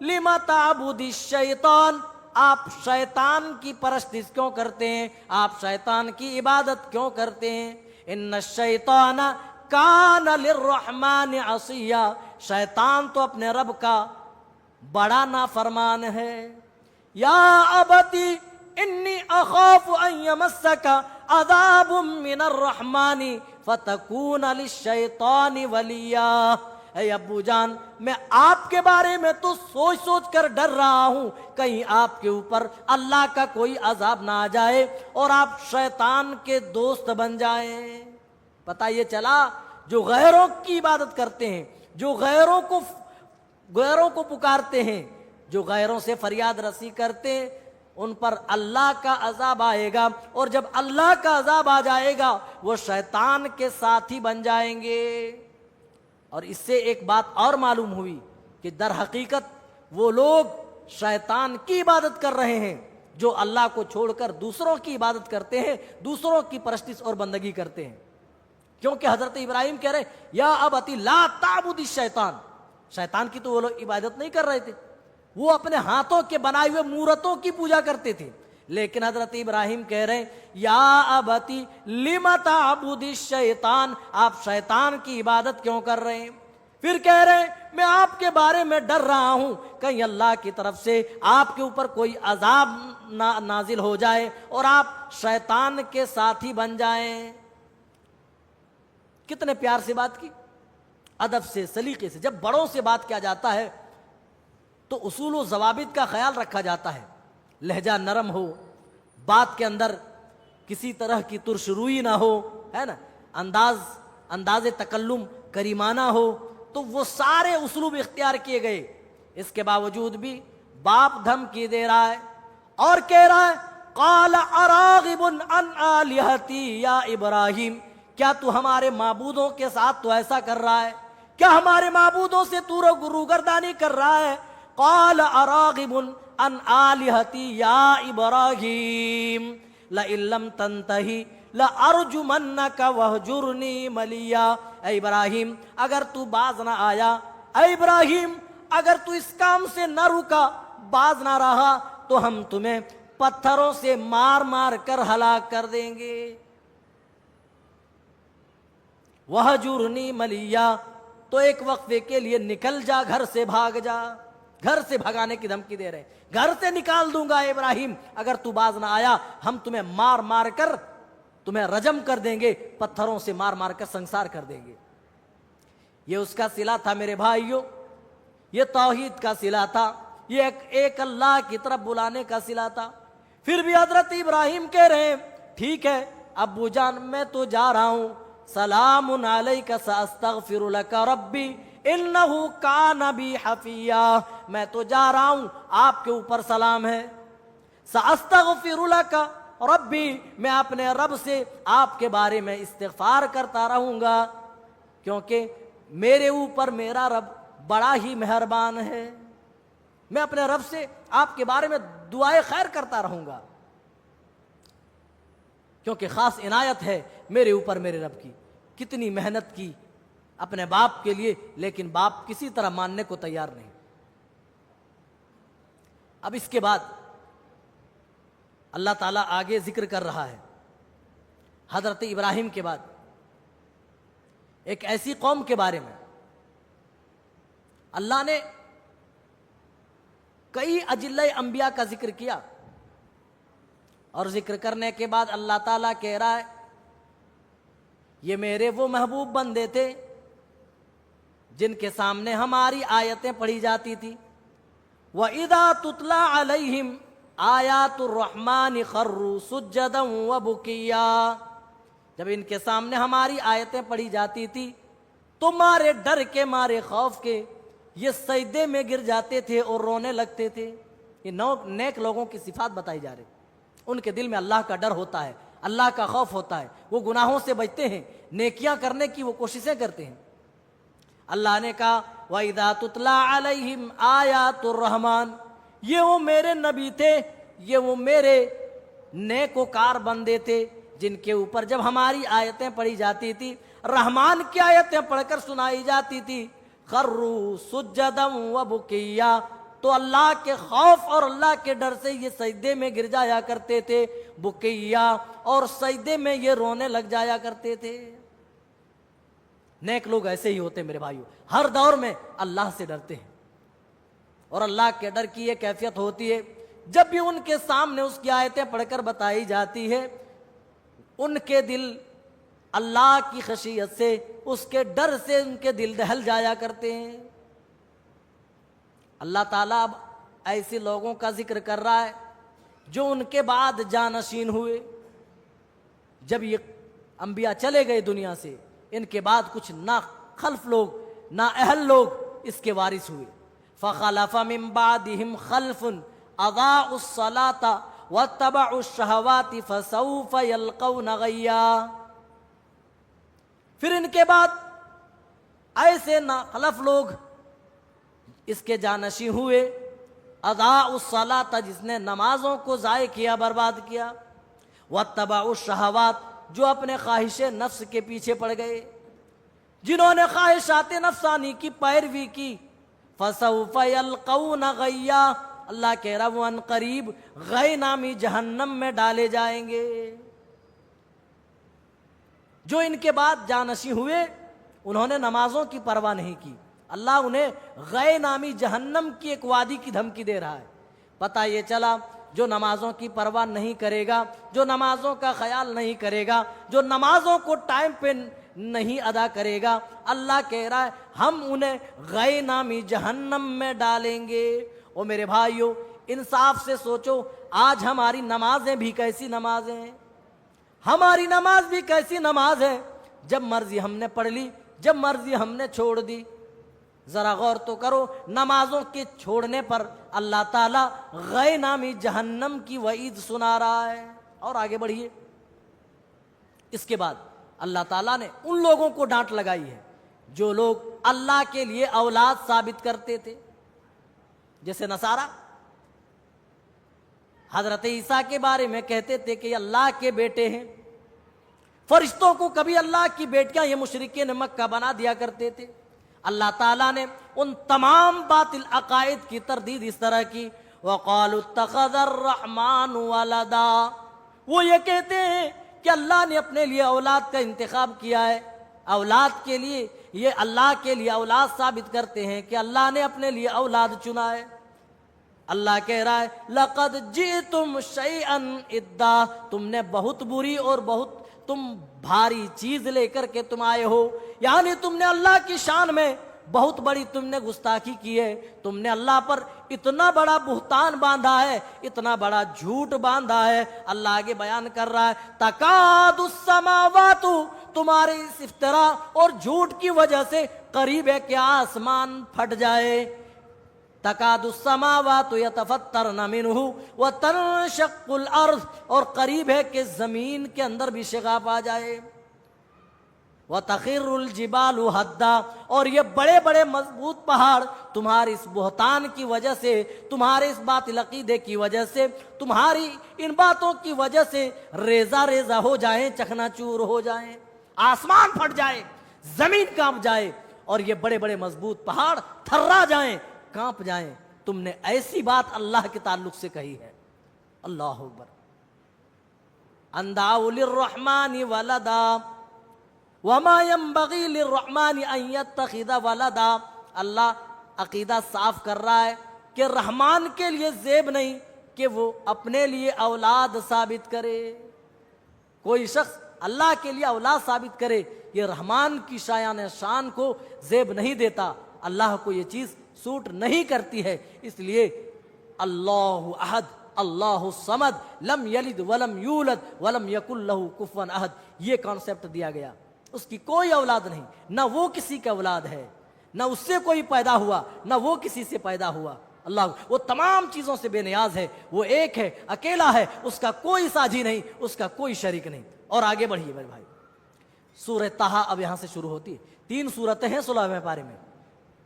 لم تعبد الشیطان، آپ شیطان کی پرستش کیوں کرتے ہیں؟ آپ شیطان کی عبادت کیوں کرتے ہیں؟ ان الشیطان کان للرحمن عصیا، شیطان تو اپنے رب کا بڑا نافرمان ہے۔ یا ابتی انی اخاف ان یمسک عذاب من الرحمن فتکون للشیطان ولیا، اے ابو جان، میں آپ کے بارے میں تو سوچ سوچ کر ڈر رہا ہوں، کہیں آپ کے اوپر اللہ کا کوئی عذاب نہ آ جائے اور آپ شیطان کے دوست بن جائیں۔ پتہ یہ چلا جو غیروں کی عبادت کرتے ہیں، جو غیروں کو پکارتے ہیں، جو غیروں سے فریاد رسی کرتے ہیں، ان پر اللہ کا عذاب آئے گا، اور جب اللہ کا عذاب آ جائے گا وہ شیطان کے ساتھی بن جائیں گے۔ اور اس سے ایک بات اور معلوم ہوئی کہ در حقیقت وہ لوگ شیطان کی عبادت کر رہے ہیں جو اللہ کو چھوڑ کر دوسروں کی عبادت کرتے ہیں، دوسروں کی پرستش اور بندگی کرتے ہیں۔ کیونکہ حضرت ابراہیم کہہ رہے یا ابتی لا تعبد الشیطان، شیطان کی تو وہ لوگ عبادت نہیں کر رہے تھے، وہ اپنے ہاتھوں کے بنائے ہوئے مورتوں کی پوجا کرتے تھے، لیکن حضرت ابراہیم کہہ رہے ہیں یا ابتی لم تعبد الشیطان، آپ شیطان کی عبادت کیوں کر رہے ہیں؟ پھر کہہ رہے ہیں میں آپ کے بارے میں ڈر رہا ہوں کہیں اللہ کی طرف سے آپ کے اوپر کوئی عذاب نازل ہو جائے اور آپ شیطان کے ساتھی بن جائیں۔ کتنے پیار سے بات کی، ادب سے، سلیقے سے۔ جب بڑوں سے بات کیا جاتا ہے تو اصول و ضوابط کا خیال رکھا جاتا ہے، لہجہ نرم ہو، بات کے اندر کسی طرح کی ترش روئی نہ ہو، ہے نا، انداز تکلم کریمانہ ہو، تو وہ سارے اسلوب اختیار کیے گئے۔ اس کے باوجود بھی باپ دھمکی دے رہا ہے اور کہہ رہا ہے قال اراغب عن آلہتی یا ابراہیم، کیا تو ہمارے معبودوں کے ساتھ تو ایسا کر رہا ہے؟ کیا ہمارے معبودوں سے تو روگردانی کر رہا ہے؟ قال اراغب عن آلہتی یا ابراہیم لئن لم تنتہی لَأَرْجُمَنَّكَ وَاهْجُرْنِي مَلِيًّا۔ اے ابراہیم اگر تو باز نہ آیا، اے ابراہیم اگر تو اس کام سے نہ رکا، باز نہ رہا، تو ہم تمہیں پتھروں سے مار مار کر ہلاک کر دیں گے۔ وَاهْجُرْنِي مَلِيًّا، تو ایک وقفے کے لیے نکل جا، گھر سے بھاگ جا۔ گھر سے بھگانے کی دھمکی دے رہے، گھر سے نکال دوں گا ابراہیم اگر تو باز نہ آیا، ہم تمہیں مار مار کر تمہیں رجم کر دیں گے، پتھروں سے مار مار کر سنسار کر دیں گے۔ یہ اس کا صلہ تھا میرے بھائیوں، یہ توحید کا صلہ تھا، یہ ایک اللہ کی طرف بلانے کا صلہ تھا۔ پھر بھی حضرت ابراہیم کہہ رہے ہیں ٹھیک ہے ابو جان میں تو جا رہا ہوں، سلام علیک ساستغفر لک ربی انہ کان بی حفیا، میں تو جا رہا ہوں، آپ کے اوپر سلام ہے۔ ساستغفر لک ربی، میں اپنے رب سے آپ کے بارے میں استغفار کرتا رہوں گا، کیونکہ میرے اوپر میرا رب بڑا ہی مہربان ہے، میں اپنے رب سے آپ کے بارے میں دعائے خیر کرتا رہوں گا، کیونکہ خاص عنایت ہے میرے اوپر میرے رب کی۔ کتنی محنت کی اپنے باپ کے لیے، لیکن باپ کسی طرح ماننے کو تیار نہیں۔ اب اس کے بعد اللہ تعالیٰ آگے ذکر کر رہا ہے حضرت ابراہیم کے بعد ایک ایسی قوم کے بارے میں۔ اللہ نے کئی اجلہ انبیاء کا ذکر کیا، اور ذکر کرنے کے بعد اللہ تعالیٰ کہہ رہا ہے یہ میرے وہ محبوب بندے تھے جن کے سامنے ہماری آیتیں پڑھی جاتی تھی۔ وَإِذَا تُتْلَى عَلَيْهِمْ آیات الرحمن خروا سجدا وبکیا، جب ان کے سامنے ہماری آیتیں پڑھی جاتی تھی تو مارے ڈر کے، مارے خوف کے یہ سجدے میں گر جاتے تھے اور رونے لگتے تھے۔ یہ نیک لوگوں کی صفات بتائی جا رہی، ان کے دل میں اللہ کا ڈر ہوتا ہے، اللہ کا خوف ہوتا ہے، وہ گناہوں سے بچتے ہیں، نیکیاں کرنے کی وہ کوششیں کرتے ہیں۔ اللہ نے کہا وَإِذَا تُتْلَى عَلَيْهِمْ آیات الرحمن، یہ وہ میرے نبی تھے، یہ وہ میرے نیکوکار بندے تھے جن کے اوپر جب ہماری آیتیں پڑھی جاتی تھی، رحمان کی آیتیں پڑھ کر سنائی جاتی تھی، خروا سجدا وبکیا، تو اللہ کے خوف اور اللہ کے ڈر سے یہ سجدے میں گر جایا کرتے تھے، بکیا، اور سجدے میں یہ رونے لگ جایا کرتے تھے۔ نیک لوگ ایسے ہی ہوتے میرے بھائیوں، ہر دور میں اللہ سے ڈرتے ہیں، اور اللہ کے ڈر کی یہ کیفیت ہوتی ہے جب بھی ان کے سامنے اس کی آیتیں پڑھ کر بتائی جاتی ہے، ان کے دل اللہ کی خشیت سے، اس کے ڈر سے ان کے دل دہل جایا کرتے ہیں۔ اللہ تعالیٰ اب ایسے لوگوں کا ذکر کر رہا ہے جو ان کے بعد جانشین ہوئے، جب یہ انبیاء چلے گئے دنیا سے، ان کے بعد کچھ نا خلف لوگ، نا اہل لوگ اس کے وارث ہوئے۔ فَخَلَفَ مِن بَعْدِهِمْ خَلْفٌ أَضَاعُوا الصَّلَاةَ وَاتَّبَعُوا الشَّهَوَاتِ فَسَوْفَ يَلْقَوْنَ غَيًّا، پھر ان کے بعد ایسے نا خلف لوگ اس کے جانشین ہوئے، اضاعوا الصلاۃ، جس نے نمازوں کو ضائع کیا، برباد کیا، واتبعوا الشہوات، جو اپنے خواہش نفس کے پیچھے پڑ گئے، جنہوں نے خواہشات نفسانی کی پیروی کی، فسوف یلقون غیا، اللہ کہہ رہا وہ ان قریب غی نامی جہنم میں ڈالے جائیں گے۔ جو ان کے بعد جانشین ہوئے انہوں نے نمازوں کی پرواہ نہیں کی، اللہ انہیں غی نامی جہنم کی ایک وادی کی دھمکی دے رہا ہے۔ پتہ یہ چلا جو نمازوں کی پرواہ نہیں کرے گا، جو نمازوں کا خیال نہیں کرے گا، جو نمازوں کو ٹائم پہ نہیں ادا کرے گا، اللہ کہہ رہا ہے ہم انہیں غی نامی جہنم میں ڈالیں گے۔ اور میرے بھائیوں انصاف سے سوچو، آج ہماری نمازیں بھی کیسی نمازیں ہیں، ہماری نماز بھی کیسی نماز ہے، جب مرضی ہم نے پڑھ لی، جب مرضی ہم نے چھوڑ دی۔ ذرا غور تو کرو، نمازوں کے چھوڑنے پر اللہ تعالیٰ غی نامی جہنم کی وعید سنا رہا ہے۔ اور آگے بڑھیے، اس کے بعد اللہ تعالیٰ نے ان لوگوں کو ڈانٹ لگائی ہے جو لوگ اللہ کے لیے اولاد ثابت کرتے تھے، جیسے نصارہ حضرت عیسیٰ کے بارے میں کہتے تھے کہ یہ اللہ کے بیٹے ہیں، فرشتوں کو کبھی اللہ کی بیٹیاں یہ مشرکین مکہ بنا دیا کرتے تھے. اللہ تعالیٰ نے ان تمام باطل عقائد کی تردید اس طرح کی. وَقَالُوا اتَّخَذَ الرَّحْمَنُ وَلَدًا, وہ یہ کہتے ہیں کہ اللہ نے اپنے لیے اولاد کا انتخاب کیا ہے. اولاد کے لیے یہ اللہ کے لیے اولاد ثابت کرتے ہیں کہ اللہ نے اپنے لیے اولاد چنا ہے. اللہ کہہ رہا ہے لَقَدْ جِئْتُمْ شَيْئًا إِدًّا, تم نے بہت بری اور بہت تم بھاری چیز لے کر کے تم آئے ہو. یعنی تم نے اللہ کی شان میں بہت بڑی تم نے گستاخی کی ہے. تم نے اللہ پر اتنا بڑا بہتان باندھا ہے, اتنا بڑا جھوٹ باندھا ہے. اللہ آگے بیان کر رہا ہے تکاد السماوات, تمہارے اس افترا اور جھوٹ کی وجہ سے قریب ہے کہ آسمان پھٹ جائے. تکاد السماوات یتفطرن منہ وتنشق الارض, اور قریب ہے کہ زمین کے اندر بھی شقاق آ جائے. وتخر الجبال ہدا, اور یہ بڑے بڑے مضبوط پہاڑ تمہاری اس بہتان کی وجہ سے, تمہارے اس باطل عقیدے کی وجہ سے, تمہاری ان باتوں کی وجہ سے ریزہ ریزہ ہو جائیں, چکنا چور ہو جائیں, آسمان پھٹ جائے, زمین کانپ جائے, اور یہ بڑے بڑے مضبوط پہاڑ تھرا جائیں, کانپ جائیں. تم نے ایسی بات اللہ کے تعلق سے کہی ہے. اللہ اکبر. ان دعوا للرحمن ولدا وما ينبغي للرحمن ان يتخذ ولدا. اللہ عقیدہ صاف کر رہا ہے کہ رحمان کے لیے زیب نہیں کہ وہ اپنے لیے اولاد ثابت کرے. کوئی شخص اللہ کے لیے اولاد ثابت کرے, یہ رحمان کی شایان شان کو زیب نہیں دیتا. اللہ کو یہ چیز سوٹ نہیں کرتی ہے. اس لیے اللہ احد, اللہ الصمد, لم یلد ولم یولد ولم یکن لہ کفوا احد, یہ کانسیپٹ دیا گیا. اس کی کوئی اولاد نہیں, نہ وہ کسی کا اولاد ہے, نہ اس سے کوئی پیدا ہوا, نہ وہ کسی سے پیدا ہوا. اللہ وہ تمام چیزوں سے بے نیاز ہے, وہ ایک ہے, اکیلا ہے, اس کا کوئی ساجی نہیں, اس کا کوئی شریک نہیں. اور آگے بڑھیے میرے بھائی. سورہ طٰہٰ اب یہاں سے شروع ہوتی ہے. 3 سورتیں ہیں 16ویں پارے میں.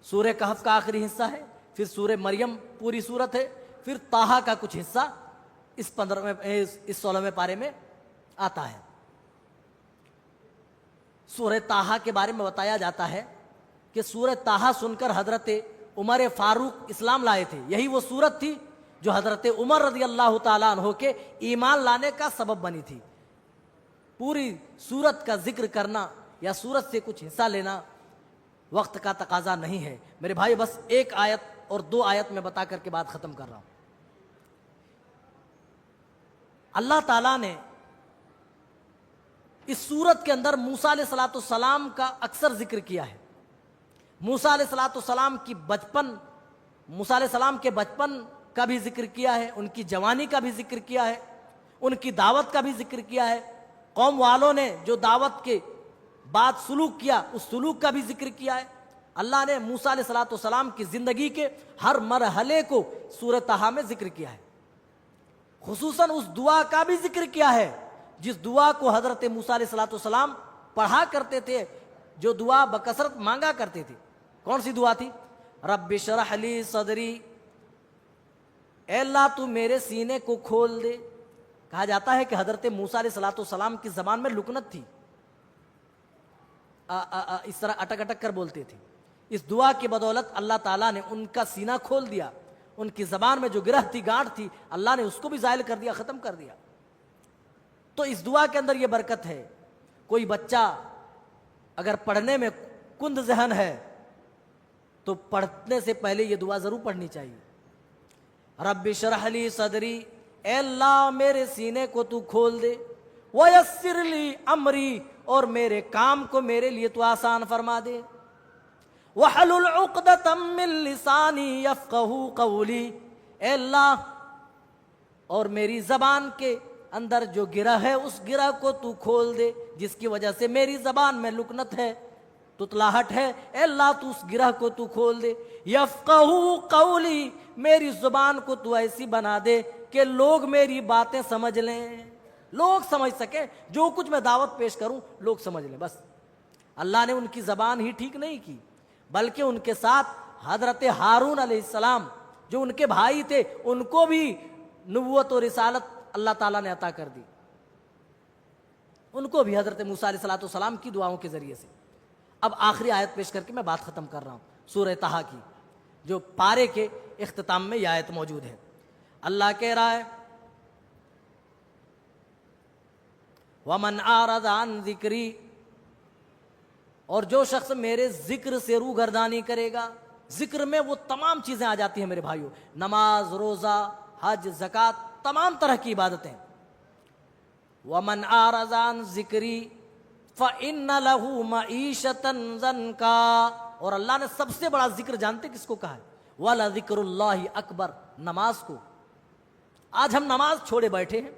سورہ کہف کا آخری حصہ ہے, پھر سورہ مریم پوری سورت ہے, پھر طٰہٰ کا کچھ حصہ اس 16ویں پارے میں آتا ہے. سورہ طٰہٰ کے بارے میں بتایا جاتا ہے کہ سورہ طٰہٰ سن کر حضرت عمر فاروق اسلام لائے تھے. یہی وہ سورت تھی جو حضرت عمر رضی اللہ تعالیٰ عنہ کے ایمان لانے کا سبب بنی تھی. پوری سورت کا ذکر کرنا یا سورت سے کچھ حصہ لینا وقت کا تقاضا نہیں ہے میرے بھائی. بس 1 آیت اور 2 آیت میں بتا کر کے بات ختم کر رہا ہوں. اللہ تعالیٰ نے اس سورت کے اندر موسیٰ علیہ السلام کا اکثر ذکر کیا ہے. موسیٰ علیہ السلام کی موسیٰ علیہ السلام کے بچپن کا بھی ذکر کیا ہے, ان کی جوانی کا بھی ذکر کیا ہے, ان کی دعوت کا بھی ذکر کیا ہے, قوم والوں نے جو دعوت کے بعد سلوک کیا اس سلوک کا بھی ذکر کیا ہے. اللہ نے موسیٰ علیہ السلام کی زندگی کے ہر مرحلے کو سورہ طٰہٰ میں ذکر کیا ہے. خصوصاً اس دعا کا بھی ذکر کیا ہے جس دعا کو حضرت موسیٰ علیہ السلام پڑھا کرتے تھے, جو دعا بکثرت مانگا کرتے تھے. کون سی دعا تھی؟ رب اشرح لی صدری, اے اللہ تو میرے سینے کو کھول دے. کہا جاتا ہے کہ حضرت موسیٰ علیہ السلام کی زبان میں لکنت تھی, اس طرح اٹک اٹک کر بولتے تھے. اس دعا کی بدولت اللہ تعالیٰ نے ان کا سینہ کھول دیا. ان کی زبان میں جو گرہ تھی, گانٹھ تھی, اللہ نے اس کو بھی زائل کر دیا, ختم کر دیا. تو اس دعا کے اندر یہ برکت ہے. کوئی بچہ اگر پڑھنے میں کند ذہن ہے تو پڑھنے سے پہلے یہ دعا ضرور پڑھنی چاہیے. رب اشرح لی صدری, اے اللہ میرے سینے کو تو کھول دے. ویسر لی امری, اور میرے کام کو میرے لیے تو آسان فرما دے. وحلل عقدۃ من لسانی یفقہوا قولی, اے اللہ اور میری زبان کے اندر جو گرہ ہے اس گرہ کو تو کھول دے جس کی وجہ سے میری زبان میں لکنت ہے, تتلاہٹ ہے. اے اللہ تو اس گرہ کو تو کھول دے. یفقہوا قولی, میری زبان کو تو ایسی بنا دے کہ لوگ میری باتیں سمجھ لیں, لوگ سمجھ سکیں, جو کچھ میں دعوت پیش کروں لوگ سمجھ لیں. بس اللہ نے ان کی زبان ہی ٹھیک نہیں کی بلکہ ان کے ساتھ حضرت ہارون علیہ السلام جو ان کے بھائی تھے ان کو بھی نبوت و رسالت اللہ تعالیٰ نے عطا کر دی. ان کو بھی حضرت موسیٰ علیہ السلام کی دعاؤں کے ذریعے سے۔ اب آخری آیت پیش کر کے میں بات ختم کر رہا ہوں، سورہ طٰہٰ کی، جو پارے کے اختتام میں یہ آیت موجود ہے۔ اللہ کہہ رہا ہے وَمَنْ أَعْرَضَ عَنْ ذِكْرِي، اور جو شخص میرے ذکر سے روگردانی کرے گا، ذکر میں وہ تمام چیزیں آ جاتی ہیں میرے بھائیوں، نماز، روزہ، حج، زکوٰۃ، تمام طرح کی عبادتیں۔ وَمَنْ أَعْرَضَ عَنْ ذِكْرِي فَإِنَّ لَهُ مَعِيشَةً ضَنْكًا، اور اللہ نے سب سے بڑا ذکر جانتے کس کو کہا ہے؟ وَلَذِكْرُ اللَّهِ أَكْبَرُ، نماز کو۔ آج ہم نماز چھوڑے بیٹھے ہیں،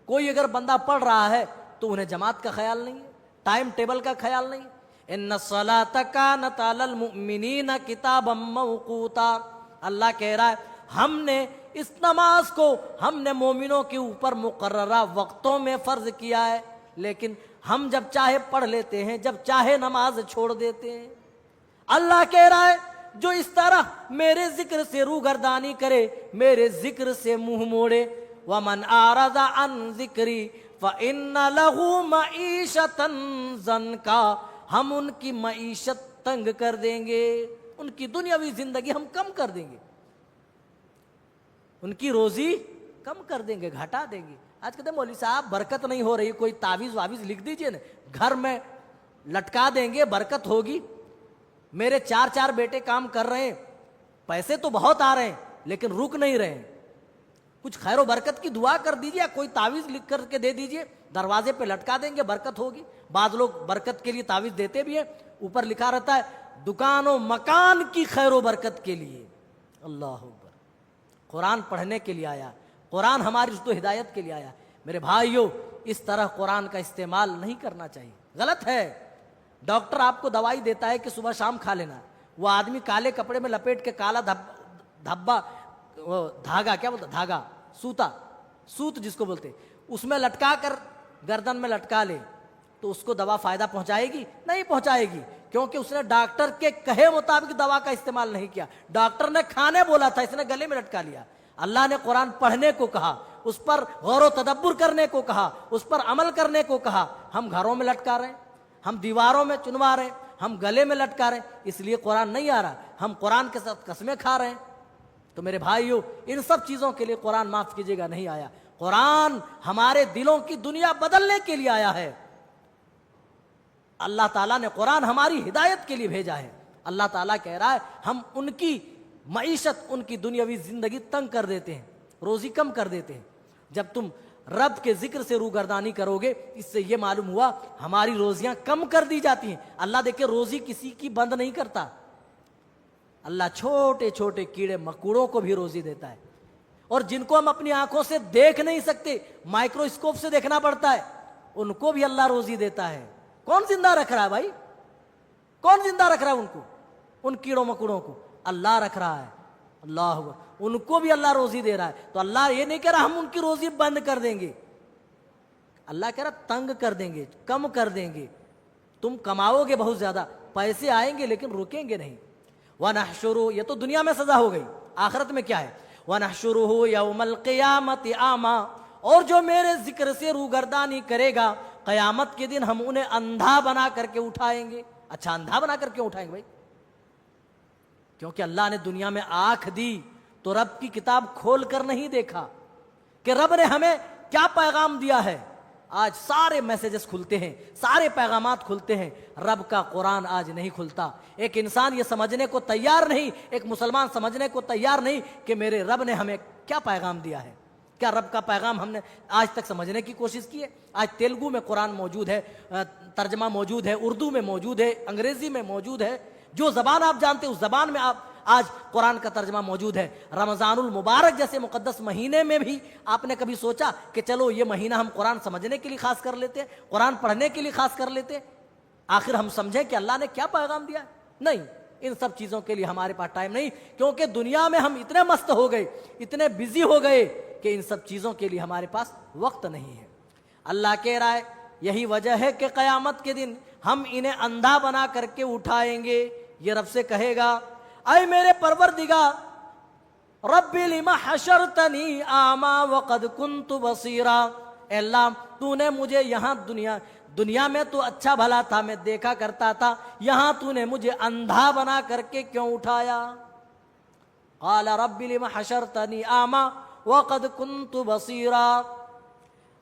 کوئی اگر بندہ پڑھ رہا ہے تو انہیں جماعت کا خیال نہیں ہے، ٹائم ٹیبل کا خیال نہیں ہے۔ ان الصلاۃ کانت علی المؤمنین کتابا موقوتا، اللہ کہہ رہا ہے ہم نے اس نماز کو ہم نے مومنوں کے اوپر مقررہ وقتوں میں فرض کیا ہے، لیکن ہم جب چاہے پڑھ لیتے ہیں، جب چاہے نماز چھوڑ دیتے ہیں۔ اللہ کہہ رہا ہے جو اس طرح میرے ذکر سے روگردانی کرے، میرے ذکر سے منہ موڑے، وَمَنْ أَعْرَضَ عَنْ ذِكْرِي فَإِنَّ لَهُ مَعِيشَةً ضَنْكًا، ہم ان کی معیشت تنگ کر دیں گے، ان کی دنیاوی زندگی ہم کم کر دیں گے، ان کی روزی کم کر دیں گے، گھٹا دیں گے۔ آج کہتے ہیں مولوی صاحب برکت نہیں ہو رہی، کوئی تعویذ واویز لکھ دیجئے نا، گھر میں لٹکا دیں گے، برکت ہوگی۔ میرے 4 بیٹے کام کر رہے ہیں، پیسے تو بہت آ رہے ہیں لیکن رک نہیں رہے ہیں، کچھ خیر و برکت کی دعا کر دیجئے، کوئی تعویذ لکھ کر کے دے دیجئے، دروازے پہ لٹکا دیں گے، برکت ہوگی۔ بعض لوگ برکت کے لیے تعویذ دیتے بھی ہیں، اوپر لکھا رہتا ہے دکان و مکان کی خیر و برکت کے لیے۔ اللہ اکبر، قرآن پڑھنے کے لیے آیا، قرآن ہماری رشد و ہدایت کے لیے آیا۔ میرے بھائیوں، اس طرح قرآن کا استعمال نہیں کرنا چاہیے، غلط ہے۔ ڈاکٹر آپ کو دوائی دیتا ہے کہ صبح شام کھا لینا، وہ آدمی کالے کپڑے میں لپیٹ کے کالا دھبا دھاگا، کیا بولتا، دھاگا، سوت جس کو بولتے، اس میں لٹکا کر گردن میں لٹکا لے تو اس کو دوا فائدہ پہنچائے گی؟ نہیں پہنچائے گی، کیونکہ اس نے ڈاکٹر کے کہے مطابق دوا کا استعمال نہیں کیا۔ ڈاکٹر نے کھانے بولا تھا، اس نے گلے میں لٹکا لیا۔ اللہ نے قرآن پڑھنے کو کہا، اس پر غور و تدبر کرنے کو کہا، اس پر عمل کرنے کو کہا، ہم گھروں میں لٹکا رہے ہیں، ہم دیواروں میں چنوا رہے ہیں، ہم گلے میں لٹکا رہے ہیں، اس لیے قرآن نہیں آ رہا، ہم قرآن کے ساتھ قسمیں کھا رہے ہیں۔ تو میرے بھائیوں، ان سب چیزوں کے لیے قرآن معاف کیجیے گا نہیں آیا۔ قرآن ہمارے دلوں کی دنیا بدلنے کے لیے آیا ہے۔ اللہ تعالیٰ نے قرآن ہماری ہدایت کے لیے بھیجا ہے۔ اللہ تعالیٰ کہہ رہا ہے ہم ان کی معیشت، ان کی دنیاوی زندگی تنگ کر دیتے ہیں، روزی کم کر دیتے ہیں۔ جب تم رب کے ذکر سے روگردانی کرو گے، اس سے یہ معلوم ہوا ہماری روزیاں کم کر دی جاتی ہیں۔ اللہ دیکھیں روزی کسی کی بند نہیں کرتا، اللہ چھوٹے چھوٹے کیڑے مکوڑوں کو بھی روزی دیتا ہے، اور جن کو ہم اپنی آنکھوں سے دیکھ نہیں سکتے، مائکروسکوپ سے دیکھنا پڑتا ہے، ان کو بھی اللہ روزی دیتا ہے۔ کون زندہ رکھ رہا ہے بھائی؟ کون زندہ رکھ رہا ہے ان کو؟ ان کیڑوں مکوڑوں کو اللہ رکھ رہا ہے۔ اللہ اکبر، ان کو بھی اللہ روزی دے رہا ہے۔ تو اللہ یہ نہیں کہہ رہا ہم ان کی روزی بند کر دیں گے، اللہ کہہ رہا تنگ کر دیں گے، کم کر دیں گے۔ تم کماؤ گے بہت زیادہ، پیسے آئیں گے لیکن رکیں گے نہیں۔ وَنَحْشُرُهُ، یہ تو دنیا میں سزا ہو گئی، آخرت میں کیا ہے؟ وَنَحْشُرُهُ يَوْمَ الْقِيَامَةِ أَعْمَىٰ، اور جو میرے ذکر سے روگردانی کرے گا قیامت کے دن ہم انہیں اندھا بنا کر کے اٹھائیں گے۔ اچھا، اندھا بنا کر کے اٹھائیں گے بھائی؟ کیونکہ اللہ نے دنیا میں آنکھ دی تو رب کی کتاب کھول کر نہیں دیکھا کہ رب نے ہمیں کیا پیغام دیا ہے۔ آج سارے میسیجز کھلتے ہیں، سارے پیغامات کھلتے ہیں، رب کا قرآن آج نہیں کھلتا۔ ایک انسان یہ سمجھنے کو تیار نہیں، ایک مسلمان سمجھنے کو تیار نہیں کہ میرے رب نے ہمیں کیا پیغام دیا ہے۔ کیا رب کا پیغام ہم نے آج تک سمجھنے کی کوشش کی ہے؟ آج تیلگو میں قرآن موجود ہے، ترجمہ موجود ہے، اردو میں موجود ہے، انگریزی میں موجود ہے، جو زبان آپ جانتے ہیں اس زبان میں آپ آج قرآن کا ترجمہ موجود ہے۔ رمضان المبارک جیسے مقدس مہینے میں بھی آپ نے کبھی سوچا کہ چلو یہ مہینہ ہم قرآن سمجھنے کے لیے خاص کر لیتے ہیں، قرآن پڑھنے کے لیے خاص کر لیتے ہیں؟ آخر ہم سمجھیں کہ اللہ نے کیا پیغام دیا ہے؟ نہیں، ان سب چیزوں کے لیے ہمارے پاس ٹائم نہیں، کیونکہ دنیا میں ہم اتنے مست ہو گئے، اتنے بزی ہو گئے کہ ان سب چیزوں کے لیے ہمارے پاس وقت نہیں ہے۔ اللہ کہہ رہا ہے یہی وجہ ہے کہ قیامت کے دن ہم انہیں اندھا بنا کر کے اٹھائیں گے۔ یہ رب سے کہے گا اے میرے پروردگار رب لما حشرتنی اعمی وقد کنت بصیرا، اے اللہ تو نے مجھے یہاں دنیا میں تو اچھا بھلا تھا، میں دیکھا کرتا تھا، یہاں تو نے مجھے اندھا بنا کر کے کیوں اٹھایا؟ قال رب لم حشرتنی اعمی وقد كنت بصیرا۔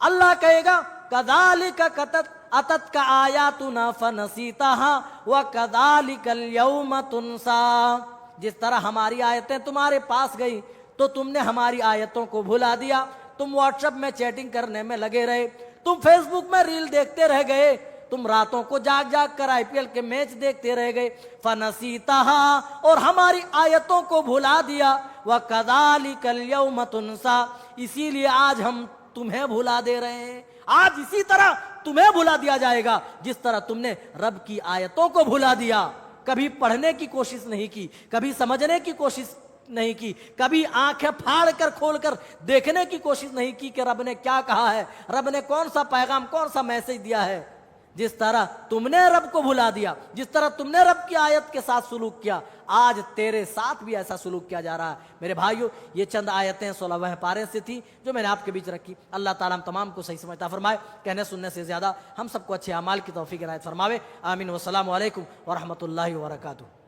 اللہ کہے گا کذالک اتتک آیاتنا فنسیتها وکذالک اليوم تنسیٰ، جس طرح ہماری آیتیں تمہارے پاس گئی تو تم نے ہماری آیتوں کو بھلا دیا، تم واٹس ایپ میں چیٹنگ کرنے میں لگے رہے، تم فیس بک میں ریل دیکھتے رہ گئے، تم راتوں کو جاگ جاگ کر IPL کے میچ دیکھتے رہ گئے، فنسیتها، اور ہماری آیتوں کو بھلا دیا، وکذالک اليوم تنسیٰ، اسی لیے آج ہم تمہیں بھلا دے رہے ہیں، آج اسی طرح تمہیں بھلا دیا جائے گا جس طرح تم نے رب کی آیتوں کو بھلا دیا۔ کبھی پڑھنے کی کوشش نہیں کی، کبھی سمجھنے کی کوشش نہیں کی، کبھی آنکھیں پھاڑ کر کھول کر دیکھنے کی کوشش نہیں کی کہ رب نے کیا کہا ہے، رب نے کون سا پیغام، کون سا میسج دیا ہے۔ جس طرح تم نے رب کو بھلا دیا، جس طرح تم نے رب کی آیت کے ساتھ سلوک کیا، آج تیرے ساتھ بھی ایسا سلوک کیا جا رہا ہے۔ میرے بھائیو، یہ چند آیتیں 16ویں پارے سے تھی جو میں نے آپ کے بیچ رکھی۔ اللہ تعالیٰ ہم تمام کو صحیح سمجھتا فرمائے، کہنے سننے سے زیادہ ہم سب کو اچھے اعمال کی توفیق عنایت فرماوے۔ آمین۔ والسلام علیکم ورحمۃ اللہ وبرکاتہ۔